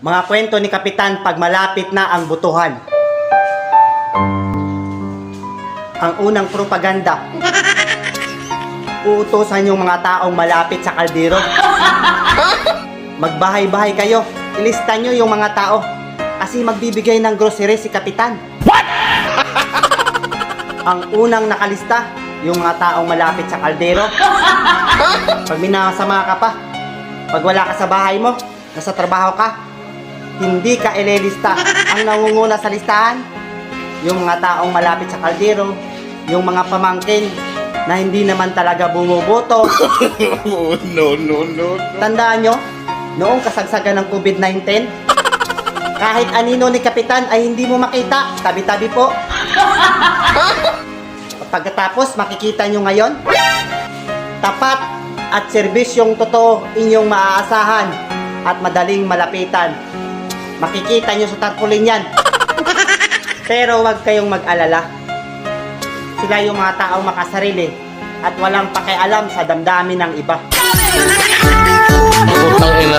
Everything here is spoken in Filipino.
Mga kwento ni Kapitan pag malapit na ang butuhan. Ang unang propaganda. Uutusan yung mga taong malapit sa kaldero. Magbahay-bahay kayo. Ilista nyo yung mga tao. Kasi magbibigay ng grocery si Kapitan. What? Ang unang nakalista, yung mga taong malapit sa kaldero. Pag minasama ka pa, pag wala ka sa bahay mo, nasa trabaho ka, hindi ka ililista. Ang nangunguna sa listahan, yung mga taong malapit sa kaldero, yung mga pamangkin na hindi naman talaga bumuboto. Oh, no. Tandaan nyo, noong kasagsagan ng COVID-19, kahit anino ni Kapitan ay hindi mo makita, tabi-tabi po. Pagkatapos makikita nyo ngayon, tapat at serbisyong totoo inyong maaasahan at madaling malapitan. Makikita nyo sa tarpaulin yan. Pero huwag kayong mag-alala. Sila yung mga taong makasarili at walang pakialam sa damdamin ng iba. Putang ina.